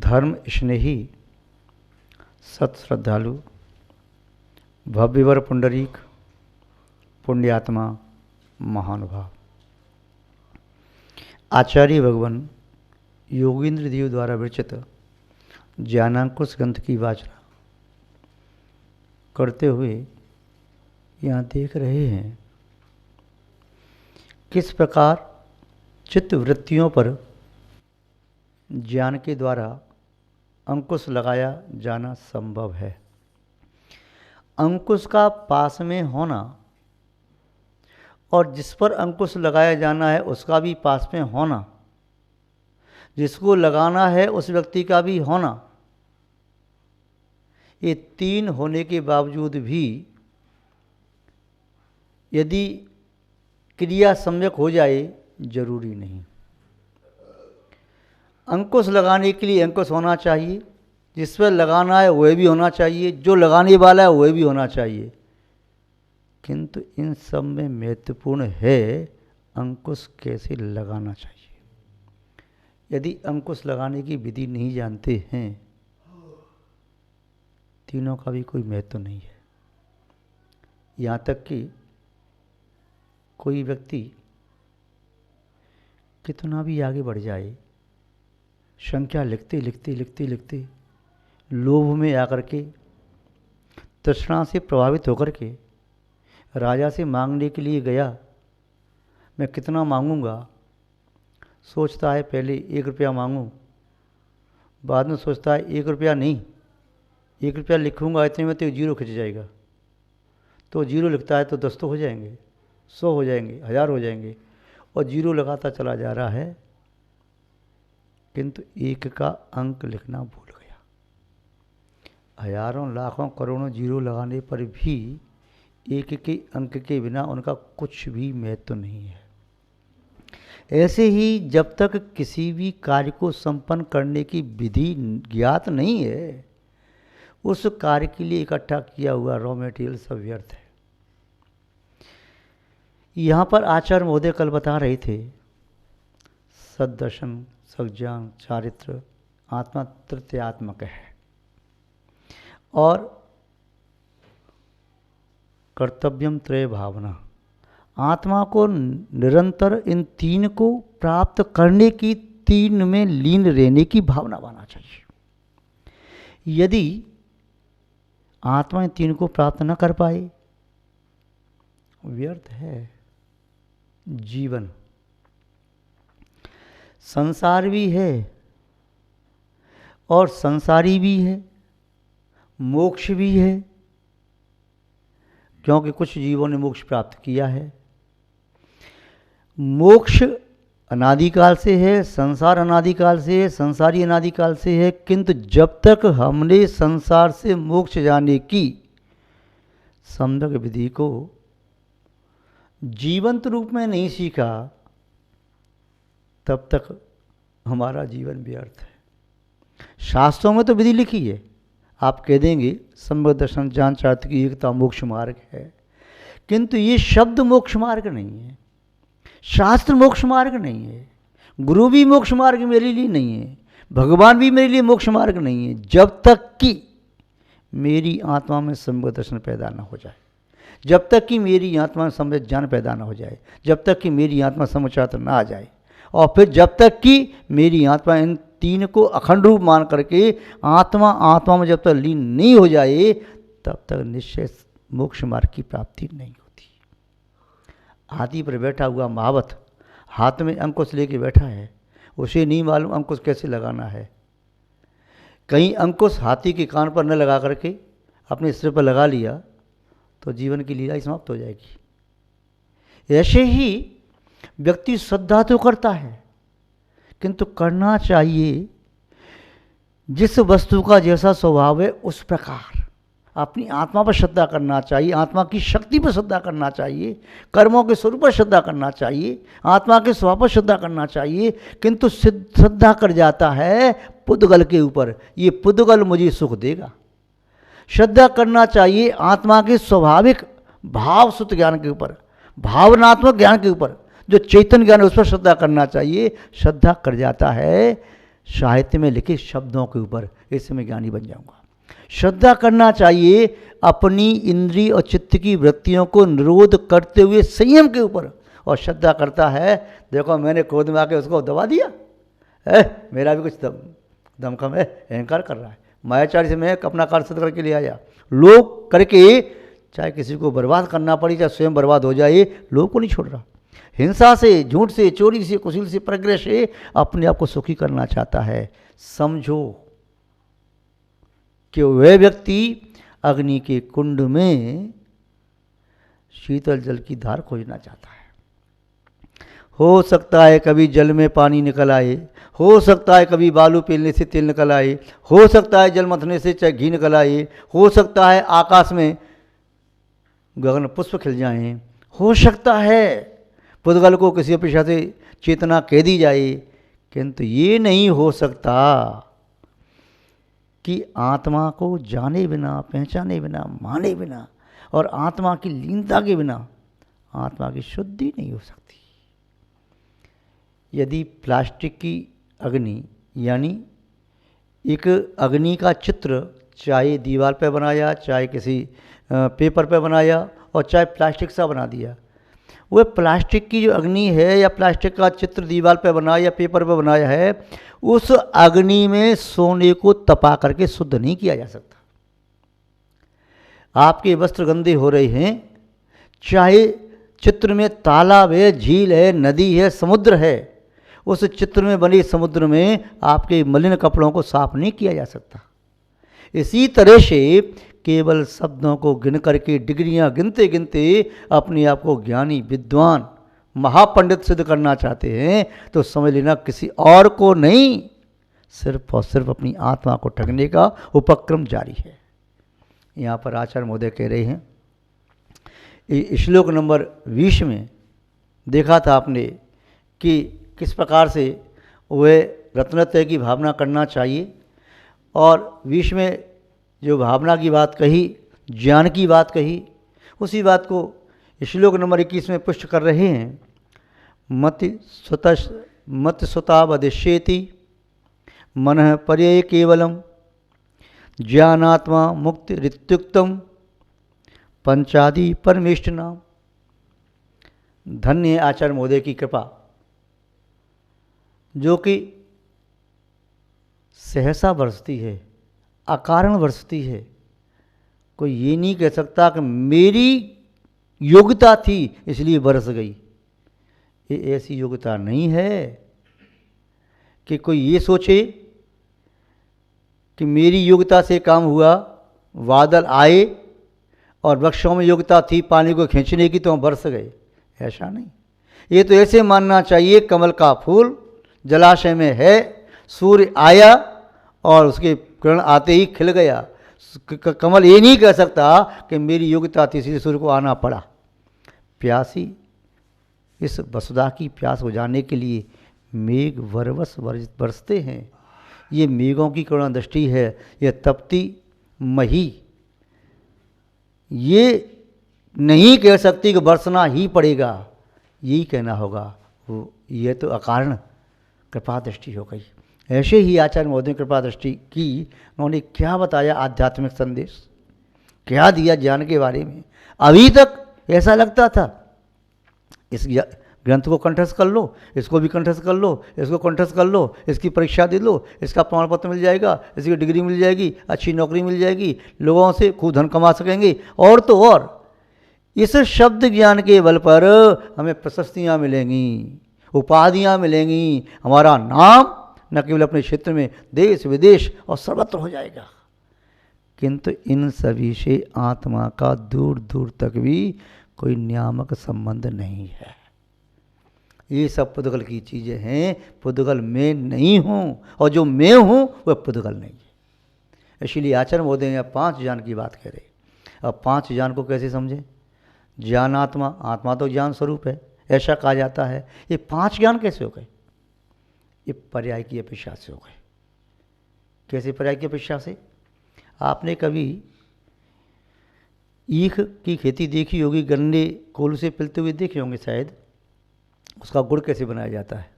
धर्म स्नेही सत श्रद्धालु भव्यवर पुंडरीक पुण्यात्मा महानुभाव आचार्य भगवान योगींद्र देव द्वारा विरचित ज्ञानांकुश ग्रंथ की वाचना करते हुए यहाँ देख रहे हैं किस प्रकार चित्त वृत्तियों पर ज्ञान के द्वारा अंकुश लगाया जाना संभव है। अंकुश का पास में होना और जिस पर अंकुश लगाया जाना है उसका भी पास में होना, जिसको लगाना है उस व्यक्ति का भी होना, ये तीन होने के बावजूद भी यदि क्रिया सम्यक हो जाए जरूरी नहीं। अंकुश लगाने के लिए अंकुश होना चाहिए, जिस पर लगाना है वह भी होना चाहिए, जो लगाने वाला है वह भी होना चाहिए, किंतु इन सब में महत्वपूर्ण है अंकुश कैसे लगाना चाहिए। यदि अंकुश लगाने की विधि नहीं जानते हैं तीनों का भी कोई महत्व नहीं है। यहाँ तक कि कोई व्यक्ति कितना भी आगे बढ़ जाए, संख्या लिखते लिखते लिखते लिखते लोभ में आकर के तृष्णा से प्रभावित होकर के राजा से मांगने के लिए गया, मैं कितना मांगूंगा, सोचता है पहले 1 रुपया मांगूं, बाद में सोचता है 1 रुपया नहीं, 1 रुपया लिखूंगा इतने में तो 0 खिंच जाएगा, तो 0 लिखता है तो 10 तो हो जाएंगे, 100 हो जाएंगे, 1000 हो जाएंगे, और 0 लगाता चला जा रहा है, किंतु 1 का अंक लिखना भूल गया। हजारों लाखों करोड़ों 0 लगाने पर भी 1 के अंक के बिना उनका कुछ भी महत्व नहीं है। ऐसे ही जब तक किसी भी कार्य को संपन्न करने की विधि ज्ञात नहीं है, उस कार्य के लिए इकट्ठा किया हुआ रॉ मटेरियल सब व्यर्थ है। यहाँ पर आचार्य महोदय कल बता रहे थे सद्दर्शन सज्ञान चारित्र आत्मा तृतीयात्मक है और कर्तव्यम त्रय भावना, आत्मा को निरंतर इन 3 को प्राप्त करने की 3 में लीन रहने की भावना बनाना चाहिए। यदि आत्मा इन 3 को प्राप्त न कर पाए व्यर्थ है जीवन। संसार भी है और संसारी भी है, मोक्ष भी है, क्योंकि कुछ जीवों ने मोक्ष प्राप्त किया है। मोक्ष अनादिकाल से है, संसार अनादिकाल से है, संसारी अनादिकाल से है, किंतु जब तक हमने संसार से मोक्ष जाने की सम्यक विधि को जीवंत रूप में नहीं सीखा तब तक हमारा जीवन व्यर्थ है। शास्त्रों में तो विधि लिखी है, आप कह देंगे सम्यक दर्शन ज्ञान चारित्र की एकता मोक्ष मार्ग है, किंतु ये शब्द मोक्ष मार्ग नहीं है, शास्त्र मोक्ष मार्ग नहीं है, गुरु भी मोक्ष मार्ग मेरे लिए नहीं है, भगवान भी मेरे लिए मोक्ष मार्ग नहीं है, जब तक कि मेरी आत्मा में सम्यक दर्शन पैदा न हो जाए, जब तक कि मेरी आत्मा में सम्यक ज्ञान पैदा न हो जाए, जब तक कि मेरी आत्मा सम्यक चारित्र न आ जाए, और फिर जब तक कि मेरी आत्मा इन 3 को अखंड रूप मान करके आत्मा में जब तक लीन नहीं हो जाए तब तक निश्चय मोक्ष मार्ग की प्राप्ति नहीं होती। हाथी पर बैठा हुआ महावत हाथ में अंकुश लेके बैठा है, उसे नहीं मालूम अंकुश कैसे लगाना है। कहीं अंकुश हाथी के कान पर न लगा करके अपने सिर पर लगा लिया तो जीवन की लीला ही समाप्त हो जाएगी। ऐसे ही व्यक्ति श्रद्धा तो करता है, किंतु करना चाहिए जिस वस्तु का जैसा स्वभाव है उस प्रकार। अपनी आत्मा पर श्रद्धा करना चाहिए, आत्मा की शक्ति पर श्रद्धा करना चाहिए, कर्मों के स्वरूप पर श्रद्धा करना चाहिए, आत्मा के स्वभाव पर श्रद्धा करना चाहिए, किंतु श्रद्धा कर जाता है पुद्गल के ऊपर, ये पुद्गल मुझे सुख देगा। श्रद्धा करना चाहिए आत्मा के स्वाभाविक भाव सुत ज्ञान के ऊपर, भावनात्मक ज्ञान के ऊपर, जो चैतन्य ज्ञान है उस पर श्रद्धा करना चाहिए। श्रद्धा कर जाता है साहित्य में लिखे शब्दों के ऊपर, इससे मैं ज्ञानी बन जाऊंगा। श्रद्धा करना चाहिए अपनी इंद्रिय और चित्त की वृत्तियों को निरोध करते हुए संयम के ऊपर। और श्रद्धा करता है, देखो मैंने क्रोध में आके उसको दबा दिया, मेरा भी कुछ दम कम है, अहंकार कर रहा है, मायाचारी से मैं अपना कार्य सिद्ध करके ले आया, लोग करके चाहे किसी को बर्बाद करना पड़ी, चाहे स्वयं बर्बाद हो जाए, लोग को नहीं छोड़ रहा। हिंसा से, झूठ से, चोरी से, कुशील से, प्रग्रह से अपने आप को सुखी करना चाहता है। समझो कि वह व्यक्ति अग्नि के कुंड में शीतल जल की धार खोजना चाहता है। हो सकता है कभी जल में पानी निकल आए, हो सकता है कभी बालू पेलने से तेल निकल आए, हो सकता है जल मथने से चाहे घी निकल आए, हो सकता है आकाश में गगन पुष्प खिल जाएं, हो सकता है पुद्गल को किसी अपेक्षा से चेतना कह दी जाए, किंतु ये नहीं हो सकता कि आत्मा को जाने बिना, पहचाने बिना, माने बिना और आत्मा की लीनता के बिना आत्मा की शुद्धि नहीं हो सकती। यदि प्लास्टिक की अग्नि, यानी एक अग्नि का चित्र, चाहे दीवार पर बनाया, चाहे किसी पेपर पे बनाया और चाहे प्लास्टिक सा बना दिया, वह प्लास्टिक की जो अग्नि है या प्लास्टिक का चित्र दीवार पे बनाया या पेपर पे बनाया है, उस अग्नि में सोने को तपा करके शुद्ध नहीं किया जा सकता। आपके वस्त्र गंदे हो रहे हैं, चाहे चित्र में तालाब है, झील है, नदी है, समुद्र है, उस चित्र में बने समुद्र में आपके मलिन कपड़ों को साफ नहीं किया जा सकता। इसी तरह से केवल शब्दों को गिन करके, डिग्रियां गिनते गिनते अपने आप को ज्ञानी, विद्वान, महापंडित सिद्ध करना चाहते हैं, तो समझ लेना किसी और को नहीं, सिर्फ और सिर्फ अपनी आत्मा को ठगने का उपक्रम जारी है। यहाँ पर आचार्य महोदय कह रहे हैं, श्लोक नंबर 20 में देखा था आपने कि किस प्रकार से वह रत्नत्रय की भावना करना चाहिए, और 20 में जो भावना की बात कही, ज्ञान की बात कही, उसी बात को श्लोक नंबर 21 में पुष्ट कर रहे हैं। मत स्वतावदिश्येति मनः पर्यय केवलम ज्ञानात्मा मुक्ति ऋत्युक्तम पंचादि परमेष्टनाम। धन्य आचार्य महोदय की कृपा, जो कि सहसा बरसती है, अकारण बरसती है। कोई ये नहीं कह सकता कि मेरी योग्यता थी इसलिए बरस गई। ये ऐसी योग्यता नहीं है कि कोई ये सोचे कि मेरी योग्यता से काम हुआ, बादल आए और वृक्षों में योग्यता थी पानी को खींचने की तो हम बरस गए, ऐसा नहीं। ये तो ऐसे मानना चाहिए कमल का फूल जलाशय में है, सूर्य आया और उसके किरण आते ही खिल गया। कमल ये नहीं कह सकता कि मेरी योग्यता थी इसलिए सूर्य को आना पड़ा। प्यासी इस वसुधा की प्यास बुझाने के लिए मेघ वरवस बरसते हैं। ये मेघों की करुणा दृष्टि है, यह तपती मही ये नहीं कह सकती कि बरसना ही पड़ेगा, यही कहना होगा। वो ये तो अकारण कृपा दृष्टि हो गई। ऐसे ही आचार्य महोदय ने कृपा दृष्टि की, उन्होंने क्या बताया आध्यात्मिक संदेश, क्या दिया ज्ञान के बारे में। अभी तक ऐसा लगता था इस ग्रंथ को कंठस्थ कर लो, इसको भी कंठस्थ कर लो, इसको कंठस्थ कर लो, इसकी परीक्षा दे लो, इसका प्रमाण पत्र मिल जाएगा, इसकी डिग्री मिल जाएगी, अच्छी नौकरी मिल जाएगी, लोगों से खूब धन कमा सकेंगे, और तो और इस शब्द ज्ञान के बल पर हमें प्रशस्तियाँ मिलेंगी, उपाधियाँ मिलेंगी, हमारा नाम न केवल अपने क्षेत्र में देश विदेश और सर्वत्र हो जाएगा। किंतु इन सभी से आत्मा का दूर दूर तक भी कोई नियामक संबंध नहीं है। ये सब पुद्गल की चीज़ें हैं, पुद्गल में नहीं हूँ, और जो मैं हूँ वह पुद्गल नहीं है। इसलिए आचार्य महोदय यहाँ 5 ज्ञान की बात कह रहे। अब 5 ज्ञान को कैसे समझें? ज्ञान आत्मा, आत्मा तो ज्ञान स्वरूप है, ऐसा कहा जाता है। ये 5 ज्ञान कैसे हो गए? ये पर्याय की अपेक्षा से हो गए। कैसे पर्याय की अपेक्षा से? आपने कभी ईख की खेती देखी होगी, गन्ने कोल से पिलते हुए देखे होंगे शायद। उसका गुड़ कैसे बनाया जाता है?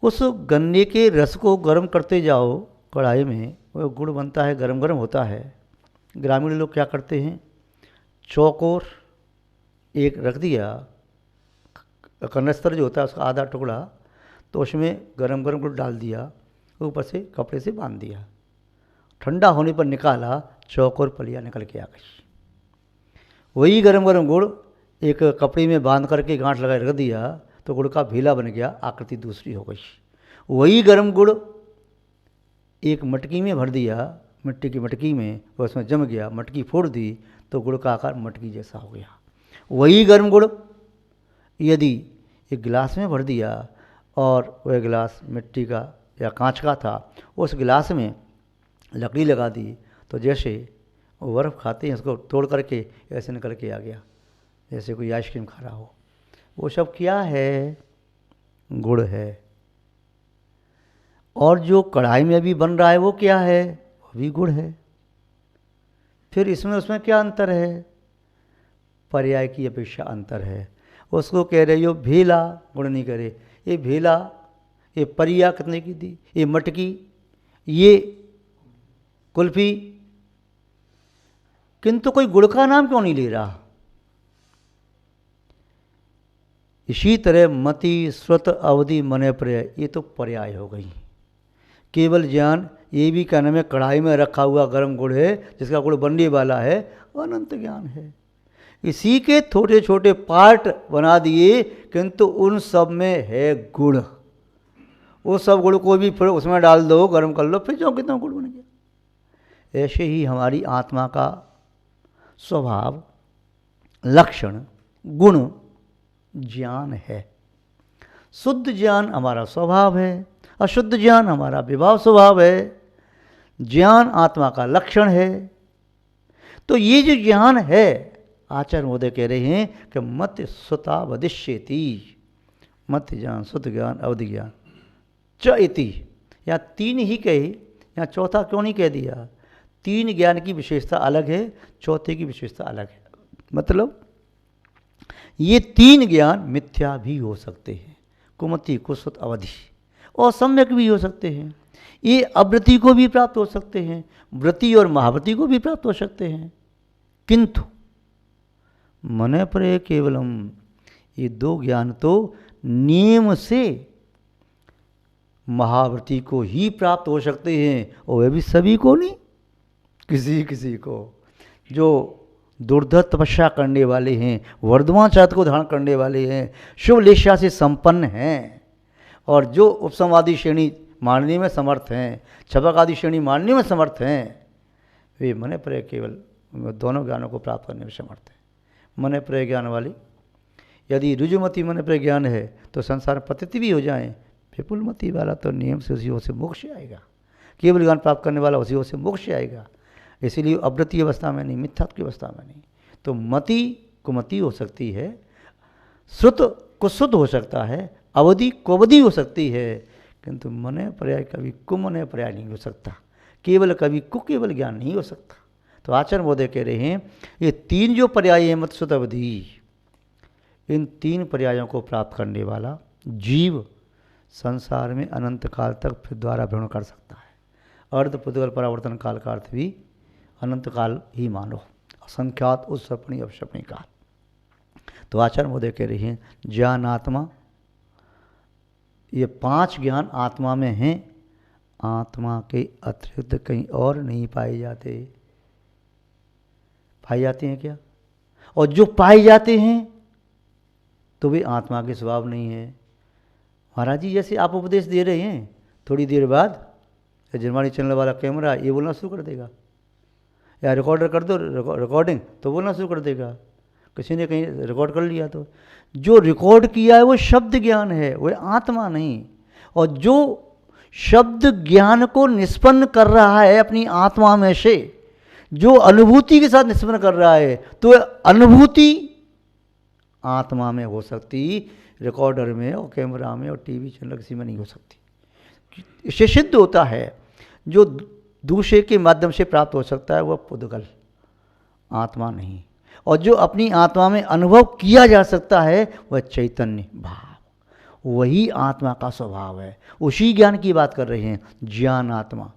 उस गन्ने के रस को गर्म करते जाओ कढ़ाई में, वो गुड़ बनता है, गरम गरम होता है। ग्रामीण लोग क्या करते हैं, चौकोर एक रख दिया, कनस्तर जो होता है उसका आधा टुकड़ा, तो उसमें गरम गरम गुड़ डाल दिया, ऊपर से कपड़े से बांध दिया, ठंडा होने पर निकाला, चौकोर पलिया निकल के आ गई। वही गरम गरम गुड़ एक कपड़े में बांध करके गांठ लगा रख दिया तो गुड़ का भीला बन गया, आकृति दूसरी हो गई। वही गरम गुड़ एक मटकी में भर दिया, मिट्टी की मटकी में, और उसमें जम गया, मटकी फोड़ दी तो गुड़ का आकार मटकी जैसा हो गया। वही गर्म गुड़ यदि एक गिलास में भर दिया और वह गिलास मिट्टी का या कांच का था, उस गिलास में लकड़ी लगा दी तो जैसे वो बर्फ़ खाते हैं उसको तोड़ करके ऐसे निकल के आ गया, जैसे कोई आइसक्रीम खा रहा हो। वो सब क्या है, गुड़ है। और जो कढ़ाई में अभी बन रहा है वो क्या है, वो भी गुड़ है। फिर इसमें उसमें क्या अंतर है, पर्याय की अपेक्षा अंतर है। उसको कह रहे हो भेला, गुड़ नहीं करे, ये भेला, ये परिया कितने की दी, ये मटकी, ये कुल्फी, किंतु कोई गुड़ का नाम क्यों नहीं ले रहा। इसी तरह मति, श्रुत, अवधि, मन, पर्याय, ये तो पर्याय हो गई। केवल ज्ञान ये भी कहने में कढ़ाई में रखा हुआ गर्म गुड़ है, जिसका गुड़ बनने वाला है, अनंत ज्ञान है। इसी के छोटे छोटे पार्ट बना दिए, किंतु उन सब में है गुड़। वो सब गुड़ को भी फिर उसमें डाल दो, गर्म कर लो, फिर जो कितना गुड़ बन गया। ऐसे ही हमारी आत्मा का स्वभाव, लक्षण, गुण ज्ञान है। शुद्ध ज्ञान हमारा स्वभाव है, अशुद्ध ज्ञान हमारा विभाव स्वभाव है। ज्ञान आत्मा का लक्षण है। तो ये जो ज्ञान है, आचार्य महोदय कह रहे हैं कि मत सुता वदिष्यति, मत ज्ञान, शुद्ध ज्ञान, अवधि ज्ञान, च इति। या तीन ही कहे, या चौथा क्यों नहीं कह दिया। तीन ज्ञान की विशेषता अलग है, चौथे की विशेषता अलग है। मतलब ये तीन ज्ञान मिथ्या भी हो सकते हैं, कुमति, कुसुत, अवधि, और सम्यक भी हो सकते हैं। ये अवृत्ति को भी प्राप्त हो सकते हैं, वृत्ति और महावृत्ति को भी प्राप्त हो सकते हैं। किंतु मन पर केवलम, ये दो ज्ञान तो नियम से महावृत्ति को ही प्राप्त हो सकते हैं, और वह भी सभी को नहीं, किसी किसी को। जो दुर्धर तपस्या करने वाले हैं, वर्धमान चाहत को धारण करने वाले हैं, शुभ लेशा से संपन्न हैं, और जो उपसमादि श्रेणी मानने में समर्थ हैं, छपक आदि श्रेणी मानने में समर्थ हैं, वे मन पर केवल दोनों ज्ञानों को प्राप्त करने में समर्थ हैं। मन पर ज्ञान वाली, यदि रुजुमति मन पर ज्ञान है तो संसार पतित भी हो जाएं, विपुलमति वाला तो नियम से उसी ओर से मोक्ष आएगा। केवल ज्ञान प्राप्त करने वाला उसी ओर से मोक्ष आएगा। इसीलिए अवृत्ति अवस्था में नहीं, मिथ्यात्व की अवस्था में नहीं। तो मति कुमति हो सकती है, श्रुत कुशुद्ध हो सकता है, अवधि कोवधि हो सकती है, किंतु मन पर्याय कभी कुमन पर्याय नहीं हो सकता, केवल कभी कुकेवल ज्ञान नहीं हो सकता। तो आचार्य महोदय कह रहे हैं ये तीन जो पर्याय हैं, मत, श्रुत, अवधि, इन तीन पर्यायों को प्राप्त करने वाला जीव संसार में अनंत काल तक फिर द्वारा भ्रमण कर सकता है। अर्ध पुद्गल परावर्तन काल का अर्थ भी अनंत काल ही मानो, असंख्यात उत्सर्पणी अवसर्पणी काल। तो आचार्य महोदय कह रहे हैं ज्ञान आत्मा, ये पांच ज्ञान आत्मा में हैं, आत्मा के अतिरिक्त कहीं और नहीं पाए जाते। पाए जाते हैं क्या? और जो पाए जाते हैं तो वे आत्मा के स्वभाव नहीं है। महाराज जी जैसे आप उपदेश दे रहे हैं, थोड़ी देर बाद जर्मनी चलने वाला कैमरा ये बोलना शुरू कर देगा, या रिकॉर्डर कर दो रिकॉर्डिंग तो बोलना शुरू कर देगा। किसी ने कहीं रिकॉर्ड कर लिया तो जो रिकॉर्ड किया है वो शब्द ज्ञान है, वो आत्मा नहीं। और जो शब्द ज्ञान को निष्पन्न कर रहा है अपनी आत्मा में से, जो अनुभूति के साथ निष्पन्न कर रहा है, तो अनुभूति आत्मा में हो सकती, रिकॉर्डर में और कैमरा में और टीवी चैनल किसी में नहीं हो सकती। इससे सिद्ध होता है जो दूसरे के माध्यम से प्राप्त हो सकता है वह पुद्गल, आत्मा नहीं। और जो अपनी आत्मा में अनुभव किया जा सकता है वह चैतन्य भाव, वही आत्मा का स्वभाव है। उसी ज्ञान की बात कर रहे हैं, ज्ञान आत्मा।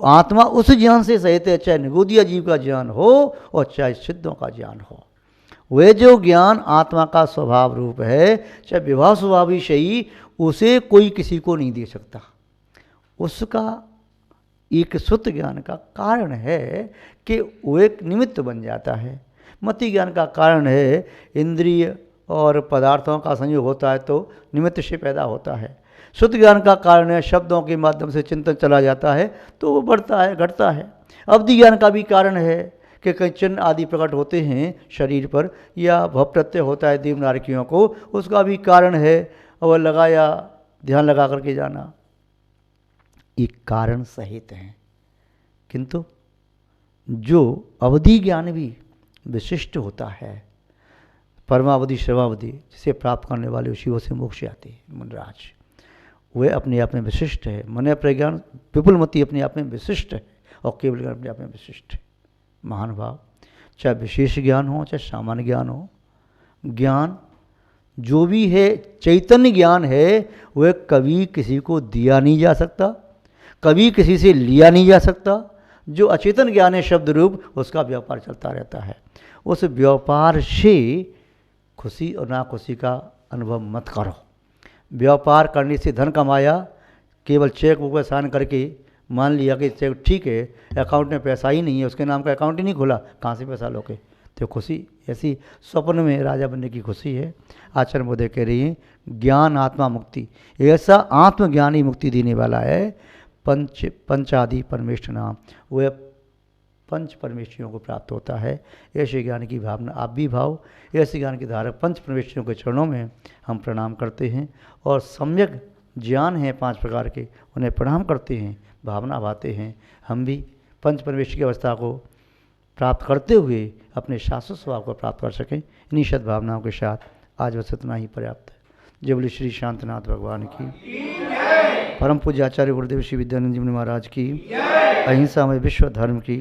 आत्मा उस ज्ञान से सहित है, चाहे निगोदिया जीव का ज्ञान हो और चाहे सिद्धों का ज्ञान हो। वे जो ज्ञान आत्मा का स्वभाव रूप है, चाहे विभाव स्वभाव ही सही, उसे कोई किसी को नहीं दे सकता। उसका एक शुद्ध ज्ञान का कारण है कि वो एक निमित्त बन जाता है। मति ज्ञान का कारण है इंद्रिय और पदार्थों का संयोग होता है तो निमित्त से पैदा होता है। शुद्ध ज्ञान का कारण है शब्दों के माध्यम से चिंतन चला जाता है तो वो बढ़ता है, घटता है। अवधि ज्ञान का भी कारण है कि कई चिन्ह आदि प्रकट होते हैं शरीर पर, या भव प्रत्यय होता है देवनारकियों को, उसका भी कारण है। और लगाया ध्यान लगा करके जाना, एक कारण सहित हैं। किंतु जो अवधि ज्ञान भी विशिष्ट होता है, परमावधि सर्वावधि, जिसे प्राप्त करने वाले शिवों से मोक्ष आते हैं मनराज, वे अपने आप में विशिष्ट है। मन प्रज्ञान विपुलमति अपने आप में विशिष्ट है और केवल ज्ञान अपने आप में विशिष्ट है। महान भाव, चाहे विशेष ज्ञान हो चाहे सामान्य ज्ञान हो, ज्ञान जो भी है चैतन्य ज्ञान है, वह कभी किसी को दिया नहीं जा सकता, कभी किसी से लिया नहीं जा सकता। जो अचेतन ज्ञान है शब्द रूप, उसका व्यापार चलता रहता है। उस व्यापार से खुशी और ना खुशी का अनुभव मत करो। व्यापार करने से धन कमाया, केवल चेक बुक पर साइन करके मान लिया कि चेक ठीक है, अकाउंट में पैसा ही नहीं है, उसके नाम का अकाउंट ही नहीं खुला, कहाँ से पैसा लोगे? तो खुशी ऐसी स्वप्न में राजा बनने की खुशी है। आचार्य मोदय कह रही हैं ज्ञान आत्मा मुक्ति, ऐसा आत्मज्ञान ही मुक्ति देने वाला है। पंचादि परमेश्वर नाम, वह पंच परमेश्वरियों को प्राप्त होता है। ऐसे ज्ञान की भावना आप भी भाव, ऐसे ज्ञान के धारक पंच परमेश्वरियों के चरणों में हम प्रणाम करते हैं और सम्यक ज्ञान है 5 प्रकार के, उन्हें प्रणाम करते हैं, भावना भाते हैं। हम भी पंच परमेश्वर की अवस्था को प्राप्त करते हुए अपने शाश्वत स्वभाव को प्राप्त कर सकें। इन्हीं सद्भावनाओं के साथ आज बस इतना ही पर्याप्त है। जय बोले श्री शांतनाथ भगवान की, परम पूज्य आचार्य गुरुदेव श्री विद्यानंद जी महाराज की, अहिंसा में विश्व धर्म की।